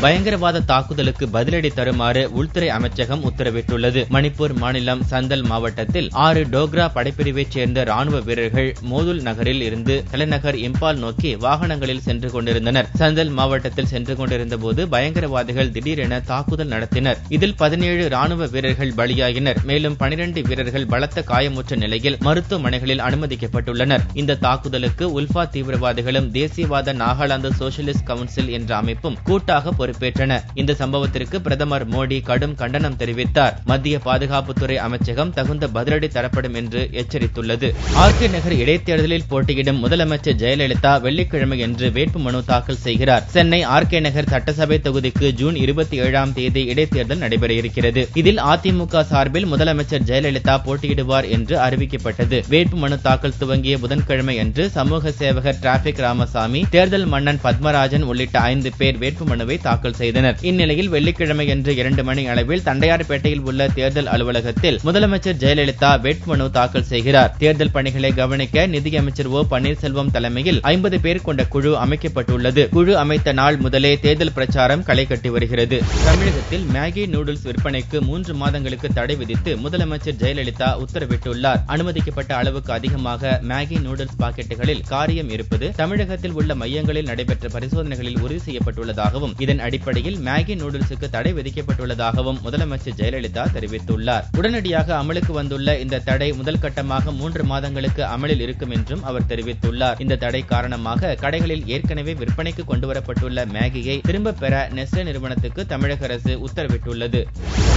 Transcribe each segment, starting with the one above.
பயங்கரவாத தாக்குதலுக்கு பதிலடி தருமாறு உள்துறை அமைச்சகம் உத்தரவிட்டுள்ளது. மணிப்பூர் மாநிலம் சந்தல் மாவட்டத்தில் 6 டோக்ரா படைப்பிரிவைச் சேர்ந்த ராணுவ வீரர்கள் மோதுல் நகரில் இருந்து தலைநகர் இம்பால் நோக்கி வாகனங்களில் சென்று கொண்டிருந்தனர். சந்தல் மாவட்டத்தில் சென்று கொண்டிருந்த போது பயங்கரவாதிகள் திடீரென தாக்குதல் நடத்தினர். இதில் 17 ராணுவ வீரர்கள் பலியாகினர். மேலும் 12 வீரர்கள் பலத்த காயமுற்ற நிலையில் மருத்துவமனைகளில் அனுமதிக்கப்பட்டுள்ளனர். இந்த தாக்குதலுக்கு உல்ஃபா தீவிரவாதிகளும் தேசியவாத நாகாலாந்து சோஷலிஸ்ட் கவுன்சில் என்ற அமைப்பும் கூட்டாக பொறுப்பேற்றன. இந்த சம்பவத்திற்கு பிரதமர் மோடி கடும் கண்டனம் தெரிவித்தார். மத்திய பாதுகாப்புத்துறை அமைச்சகம் தகுந்த பதிலடி தரப்படும் என்று எச்சரித்துள்ளது. ஆர்கே நகர் இடைத்தேர்தலில் போட்டியிடும் முதலமைச்சர் ஜெயலலிதா வெள்ளிக்கிழமையன்று வேட்புமனு தாக்கல் செய்கிறார். சென்னை ஆர்கே நகர் சட்டசபை தொகுதிக்கு ஜூன் 27ஆம் தேதி இடைத்தேர்தல் நடைபெற இருக்கிறது. இதில் அதிமுக சார்பில் முதலமைச்சர் ஜெயலலிதா போட்டியிடுவார் என்று அறிவிக்கப்பட்டது. வேட்புமனு தாக்கல் துவங்கிய புதன்கிழமை அன்று சமூக சேவகர் டிராபிக் ராமசாமி, தேர்தல் மன்னன் பத்மராஜன் உள்ளிட்ட 5 பேர் வேட்புமனுவை தாக்கல் செய்தனர். இந்நிலையில் வெள்ளிக்கிழமை அன்று 2 மணி அளவில் தண்டையார்பேட்டையில் உள்ள தேர்தல் அலுவலகத்தில் முதலமைச்சர் ஜெயலலிதா வேட்புமனு தாக்கல் செய்கிறார். தேர்தல் பணிகளை கவனிக்க நிதியமைச்சர் ஓ பன்னீர்செல்வம் தலைமையில் 50 பேர் கொண்ட குழு அமைக்கப்பட்டுள்ளது. குழு அமைத்த நாள் முதலே தேர்தல் பிரச்சாரம் களை கட்டி வருகிறது. தமிழகத்தில் மேகி நூடுல்ஸ் விற்பனைக்கு 3 மாதங்களுக்கு தடை விதித்து முதலமைச்சர் ஜெயலலிதா உத்தரவிட்டுள்ளார். அனுமதிக்கப்பட்ட அளவுக்கு அதிகமாக மேகி நூடுல்ஸ் பாக்கெட்டுகளில் காரியம் இருப்பது தமிழகத்தில் உள்ள மையங்களில் நடைபெற்ற பரிசோதனைகளில் உறுதி செய்யப்பட்டுள்ளதாகவும் இதன் அடிப்படையில் மேகி நூடுல்ஸுக்கு தடை விதிக்கப்பட்டுள்ளதாகவும் முதலமைச்சர் ஜெயலலிதா தெரிவித்துள்ளார். உடனடியாக அமலுக்கு வந்துள்ள இந்த தடை முதல் கட்டமாக 3 மாதங்களுக்கு அமலில் இருக்கும் என்றும் அவர் தெரிவித்துள்ளார். இந்த தடை காரணமாக கடைகளில் ஏற்கனவே விற்பனைக்கு கொண்டுவரப்பட்டுள்ள மேகியை திரும்பப் பெற நெஸ்லே நிறுவனத்துக்கு தமிழக அரசு உத்தரவிட்டுள்ளது.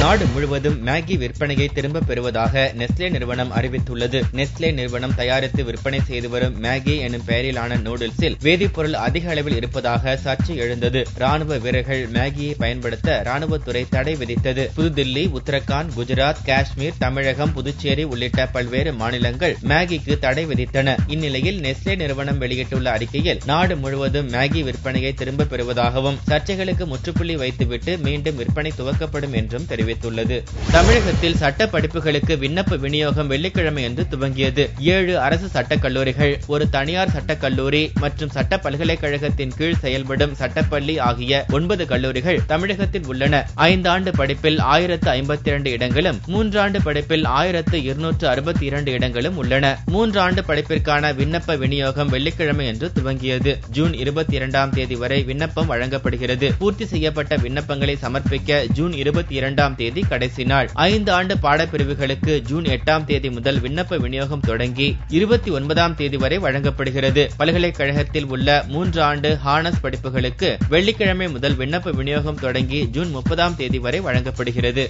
நாடு முழுவதும் மேகி விற்பனையை திரும்பப் பெறுவதாக நெஸ்லே நிறுவனம் அறிவித்துள்ளது. நெஸ்லே நிறுவனம் தயாரித்து விற்பனை செய்து வரும் மேகி எனும் பெயரிலான நூடுல்ஸில் வேதிப்பொருள் அதிக அளவில் இருப்பதாக சர்ச்சை எழுந்தது. ராணுவ வீரர்கள் மேகியை பயன்படுத்த ராணுவத்துறை தடை விதித்தது. புதுதில்லி, உத்தரகாண்ட், குஜராத், காஷ்மீர், தமிழகம், புதுச்சேரி உள்ளிட்ட பல்வேறு மாநிலங்கள் மேகிக்கு தடை விதித்தன. இந்நிலையில் நெஸ்லே நிறுவனம் வெளியிட்டுள்ள அறிக்கையில் நாடு முழுவதும் மேகி விற்பனையை திரும்பப் பெறுவதாகவும் சர்ச்சைகளுக்கு முற்றுப்புள்ளி வைத்துவிட்டு மீண்டும் விற்பனை துவக்கப்படும் என்றும் தெரிவித்துள்ளது. தமிழகத்தில் சட்ட படிப்புகளுக்கு விண்ணப்ப விநியோகம் வெள்ளிக்கிழமை அன்று துவங்கியது. 7 அரசு சட்டக் கல்லூரிகள், ஒரு தனியார் சட்டக் கல்லூரி மற்றும் சட்ட பல்கலைக்கழகத்தின் கீழ் செயல்படும் சட்டப்பள்ளி ஆகிய 9 கல்லூரிகள் தமிழகத்தில் உள்ளன. 5 ஆண்டு படிப்பில் 1052 இடங்களும் 3 ஆண்டு படிப்பில் 1262 இடங்களும் உள்ளன. 3 ஆண்டு படிப்பிற்கான விண்ணப்ப விநியோகம் வெள்ளிக்கிழமை அன்று துவங்கியது. ஜூன் 22ஆம் தேதி வரை விண்ணப்பம் வழங்கப்படுகிறது. பூர்த்தி செய்யப்பட்ட விண்ணப்பங்களை சமர்ப்பிக்க ஜூன் 22ஆம் தேதி கடைசி நாள். 5 ஆண்டு பாடப்பிரிவுகளுக்கு ஜூன் 8ஆம் தேதி முதல் விண்ணப்ப விநியோகம் தொடங்கி 29ஆம் தேதி வரை வழங்கப்படுகிறது. பல்கலைக்கழகத்தில் உள்ள 3 ஆண்டு ஹானர்ஸ் படிப்புகளுக்கு வெள்ளிக்கிழமை முதல் விண்ணப்ப விநியோகம் தொடங்கி ஜூன் 30ஆம் தேதி வரை வழங்கப்படுகிறது.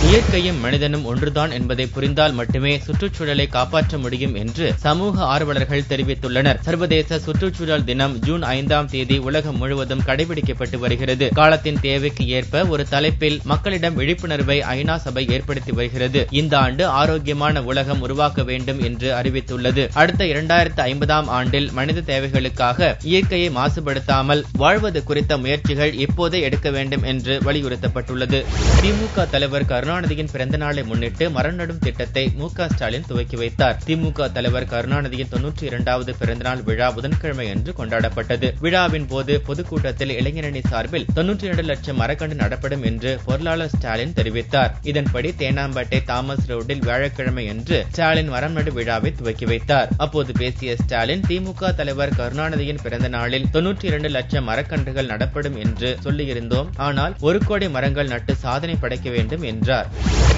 இயற்கையும் மனிதனும் ஒன்றுதான் என்பதை புரிந்தால் மட்டுமே சுற்றுச்சூழலை காப்பாற்ற முடியும் என்று சமூக ஆர்வலர்கள் தெரிவித்துள்ளனர். சர்வதேச சுற்றுச்சூழல் தினம் ஜூன் 5ஆம் தேதி உலகம் முழுவதும் கடைபிடிக்கப்பட்டு வருகிறது. காலத்தின் தேவைக்கு ஏற்ப ஒரு தலைப்பில் மக்களிடம் விழிப்புணர்வை ஐநா சபை ஏற்படுத்தி வருகிறது. இந்த ஆண்டு ஆரோக்கியமான உலகம் உருவாக்க வேண்டும் என்று அறிவித்துள்ளது. அடுத்த 2050ஆம் ஆண்டில் மனித தேவைகளுக்காக இயற்கையை மாசுபடுத்தாமல் வாழ்வது குறித்த முயற்சிகள் இப்போதே எடுக்க வேண்டும் என்று வலியுறுத்தப்பட்டுள்ளது. திமுக தலைவர் கருணாநிதியின் பிறந்த நாளை முன்னிட்டு மரம் நடும் திட்டத்தை மு.க. ஸ்டாலின் துவக்கி வைத்தார். திமுக தலைவர் கருணாநிதியின் 92வது பிறந்தநாள் விழா புதன்கிழமை அன்று கொண்டாடப்பட்டது. விழாவின் போது பொதுக்கூட்டத்தில் இளைஞரணி சார்பில் 92 லட்சம் மரக்கன்று நடப்படும் என்று பொருளாளர் ஸ்டாலின் தெரிவித்தார். இதன்படி தேனாம்பேட்டை தாமஸ் ரோடில் வியாழக்கிழமை அன்று ஸ்டாலின் மரம் நடு விழாவை துவக்கி வைத்தார். அப்போது பேசிய ஸ்டாலின், திமுக தலைவர் கருணாநிதியின் பிறந்த நாளில் 92 லட்சம் மரக்கன்றுகள் நடப்படும் என்று சொல்லியிருந்தோம். ஆனால் 1 கோடி மரங்கள் நட்டு சாதனை படைக்க வேண்டும் என்றார்.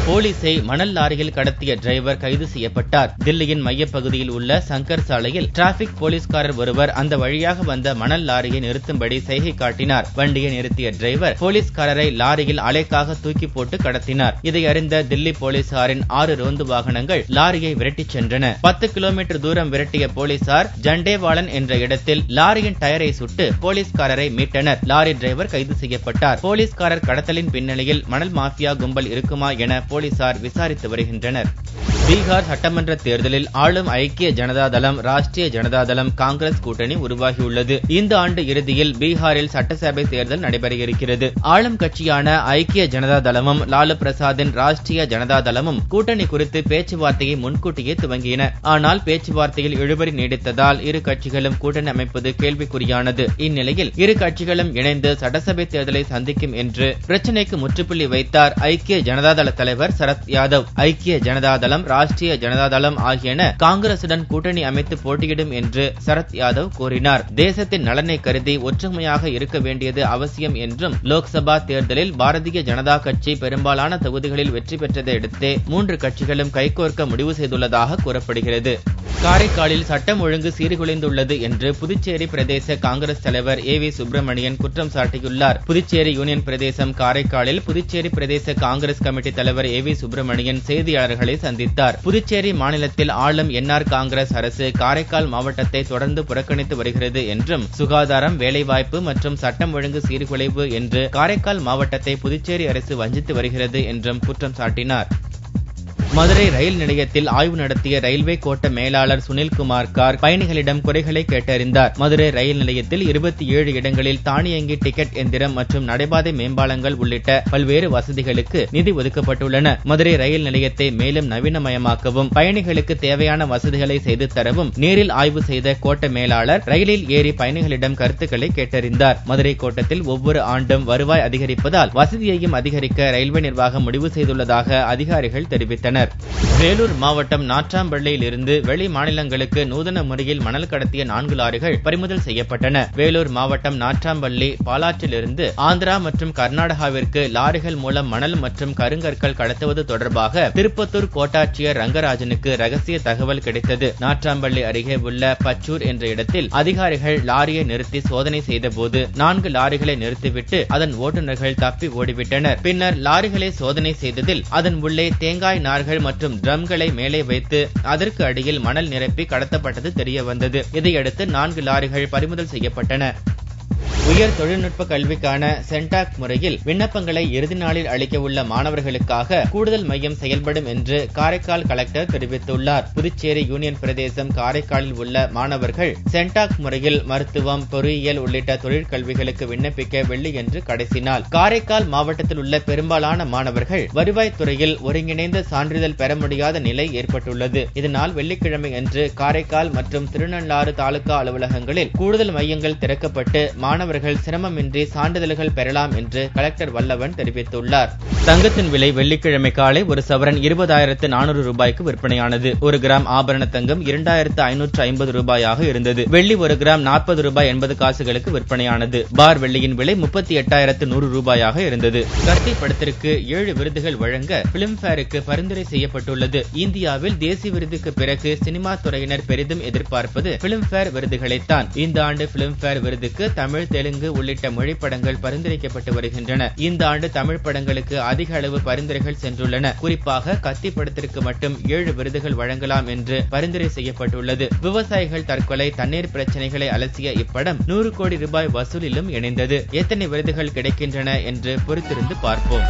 போலீசை மணல் லாரியில் கடத்திய டிரைவர் கைது செய்யப்பட்டார். தில்லியின் மையப்பகுதியில் உள்ள சங்கர் சாலையில் டிராபிக் போலீஸ்காரர் ஒருவர் அந்த வழியாக வந்த மணல் லாரியை நிறுத்தும்படி செய்கை காட்டினார். வண்டியை நிறுத்திய டிரைவர் போலீஸ்காரரை லாரியில் அலைக்காக தூக்கி போட்டு கடத்தினார். இதை அறிந்த தில்லி போலீசாரின் 6 ரோந்து வாகனங்கள் லாரியை விரட்டிச் சென்றன. 10 கிலோமீட்டர் தூரம் விரட்டிய போலீசார் ஜண்டேவாலன் என்ற இடத்தில் லாரியின் டயரை சுட்டு போலீஸ்காரரை மீட்டனர். லாரி டிரைவர் கைது செய்யப்பட்டார். போலீஸ்காரர் கடத்தலின் பின்னணியில் மணல் மாஃபியா கும்பல் இருக்குமா என போலீசார் விசாரித்து வருகின்றனர். பீகார் சட்டமன்ற தேர்தலில் ஆளும் ஐக்கிய ஜனதா தளம், ராஷ்டிரிய ஜனதா தளம், காங்கிரஸ் கூட்டணி உருவாகியுள்ளது. இந்த ஆண்டு இறுதியில் பீகாரில் சட்டசபை தேர்தல் நடைபெற இருக்கிறது. ஆளும் கட்சியான ஐக்கிய ஜனதா தளமும் லாலு பிரசாத்தின் ராஷ்டிரிய ஜனதா தளமும் கூட்டணி குறித்து பேச்சுவார்த்தையை முன்கூட்டியே துவங்கின. ஆனால் பேச்சுவார்த்தையில் இழுபறி நீடித்ததால் இரு கட்சிகளும் கூட்டணி அமைப்பது கேள்விக்குறியானது. இந்நிலையில் இரு கட்சிகளும் இணைந்து சட்டசபை தேர்தலை சந்திக்கும் என்று பிரச்சினைக்கு முற்றுப்புள்ளி வைத்தார் ஐக்கிய ஜனதா தள தலைவர் சரத் யாதவ். ஐக்கிய ஜனதா தளம், ராஷ்டிரிய ஜனதா தளம் ஆகியன காங்கிரசுடன் கூட்டணி அமைத்து போட்டியிடும் என்று சரத் யாதவ் கூறினார். தேசத்தின் நலனை கருதி ஒற்றுமையாக இருக்க வேண்டியது அவசியம் என்றும், லோக்சபா தேர்தலில் பாரதிய ஜனதா கட்சி பெரும்பாலான தொகுதிகளில் வெற்றி பெற்றதை அடுத்தே மூன்று கட்சிகளும் கைகோர்க்க முடிவு செய்துள்ளதாக கூறப்படுகிறது. காரைக்காலில் சட்டம் ஒழுங்கு சீர்குலைந்துள்ளது என்று புதுச்சேரி பிரதேச காங்கிரஸ் தலைவர் ஏ.வி. சுப்பிரமணியன் குற்றம் சாட்டியுள்ளார். புதுச்சேரி யூனியன் பிரதேசம் காரைக்காலில் புதுச்சேரி பிரதேச காங்கிரஸ் கமிட்டி தலைவர் ஏ.வி. சுப்பிரமணியன் செய்தியாளர்களை சந்தித்தார். புதுச்சேரி மாநிலத்தில் ஆளும் என்ஆர் காங்கிரஸ் அரசு காரைக்கால் மாவட்டத்தை தொடர்ந்து புறக்கணித்து வருகிறது என்றும், சுகாதாரம், வேலைவாய்ப்பு மற்றும் சட்டம் ஒழுங்கு சீர்குலைவு என்று காரைக்கால் மாவட்டத்தை புதுச்சேரி அரசு வஞ்சித்து வருகிறது என்றும் குற்றம் சாட்டினார். மதுரை ரயில் நிலையத்தில் ஆய்வு நடத்திய ரயில்வே கோட்ட மேலாளர் சுனில்குமார் கார்க் பயணிகளிடம் குறைகளை கேட்டறிந்தார். மதுரை ரயில் நிலையத்தில் 27 இடங்களில் தானியங்கி டிக்கெட் எந்திரம் மற்றும் நடைபாதை மேம்பாலங்கள் உள்ளிட்ட பல்வேறு வசதிகளுக்கு நிதி ஒதுக்கப்பட்டுள்ளன. மதுரை ரயில் நிலையத்தை மேலும் நவீனமயமாக்கவும், பயணிகளுக்கு தேவையான வசதிகளை செய்து தரவும் நேரில் ஆய்வு செய்த கோட்ட மேலாளர் ரயிலில் ஏறி பயணிகளிடம் கருத்துக்களை கேட்டறிந்தார். மதுரை கோட்டத்தில் ஒவ்வொரு ஆண்டும் வருவாய் அதிகரிப்பதால் வசதியையும் அதிகரிக்க ரயில்வே நிர்வாகம் முடிவு செய்துள்ளதாக அதிகாரிகள் தெரிவித்தனர். வேலூர் மாவட்டம் நாட்றாம்பள்ளியில் இருந்து வெளி மாநிலங்களுக்கு நூதன முறையில் மணல் கடத்திய 4 லாரிகள் பறிமுதல் செய்யப்பட்டன. வேலூர் மாவட்டம் நாட்றாம்பள்ளி பாலாற்றிலிருந்து ஆந்திரா மற்றும் கர்நாடகாவிற்கு லாரிகள் மூலம் மணல் மற்றும் கருங்கற்கள் கடத்துவது தொடர்பாக திருப்பத்தூர் கோட்டாட்சியர் ரங்கராஜனுக்கு ரகசிய தகவல் கிடைத்தது. நாட்றாம்பள்ளி அருகே உள்ள பச்சூர் என்ற இடத்தில் அதிகாரிகள் லாரியை நிறுத்தி சோதனை செய்தபோது 4 லாரிகளை நிறுத்திவிட்டு அதன் ஓட்டுநர்கள் தப்பி ஓடிவிட்டனர். பின்னர் லாரிகளை சோதனை செய்ததில் அதன் உள்ளே தேங்காய் நார்கள் மற்றும் ட்ரம்களை மேலே வைத்து அதற்கு அடியில் மணல் நிரப்பி கடத்தப்பட்டது தெரியவந்தது. இதையடுத்து 4 லாரிகள் பறிமுதல் செய்யப்பட்டன. உயர் தொழில்நுட்ப கல்விக்கான சென்டாக் முறையில் விண்ணப்பங்களை இறுதி நாளில் அளிக்க உள்ள மாணவர்களுக்காக கூடுதல் மையம் செயல்படும் என்று காரைக்கால் கலெக்டர் தெரிவித்துள்ளார். புதுச்சேரி யூனியன் பிரதேசம் காரைக்காலில் உள்ள மாணவர்கள் சென்டாக் முறையில் மருத்துவம், பொறியியல் உள்ளிட்ட தொழிற்கல்விகளுக்கு விண்ணப்பிக்க வெள்ளியன்று கடைசி நாள். காரைக்கால் மாவட்டத்தில் உள்ள பெரும்பாலான மாணவர்கள் வருவாய்த்துறையில் ஒருங்கிணைந்த சான்றிதழ் பெற முடியாத நிலை ஏற்பட்டுள்ளது. இதனால் வெள்ளிக்கிழமை அன்று காரைக்கால் மற்றும் திருநள்ளாறு தாலுகா அலுவலகங்களில் கூடுதல் மையங்கள் திறக்கப்பட்டு மாணவர்கள் சிரமமின்றி சான்றிதழ்கள் பெறலாம் என்று கலெக்டர் வல்லவன் தெரிவித்துள்ளார். தங்கத்தின் விலை வெள்ளிக்கிழமை காலை ஒரு சவரன் 20,400 ரூபாய்க்கு விற்பனையானது. 1 கிராம் ஆபரண தங்கம் 2,550 ரூபாயாக இருந்தது. வெள்ளி 1 கிராம் 40 ரூபாய் 80 காசுகளுக்கு விற்பனையானது. பார் வெள்ளியின் விலை 38,100 ரூபாயாக இருந்தது. கத்தி படத்திற்கு 7 விருதுகள் வழங்க பிலிம்பேருக்கு பரிந்துரை செய்யப்பட்டுள்ளது. இந்தியாவில் தேசிய விருதுக்கு பிறகு சினிமா துறையினர் பெரிதும் எதிர்பார்ப்பது பிலிம்பேர் விருதுகளைத்தான். இந்த ஆண்டு பிலிம்பேர் விருதுக்கு தமிழ், தெலுங்கு உள்ளிட்ட மொழி படங்கள் பரிந்துரைக்கப்பட்டு வருகின்றன. இந்த ஆண்டு தமிழ் படங்களுக்கு அதிக அளவு பரிந்துரைகள் சென்றுள்ளன. குறிப்பாக கத்தி படத்திற்கு மட்டும் 7 விருதுகள் வழங்கலாம் என்று பரிந்துரை செய்யப்பட்டுள்ளது. விவசாயிகள் தற்கொலை, தண்ணீர் பிரச்சனைகளை அலசிய இப்படம் 100 கோடி ரூபாய் வசூலிலும் இணைந்தது. எத்தனை விருதுகள் கிடைக்கின்றன என்று பொறுத்திருந்து பார்ப்போம்.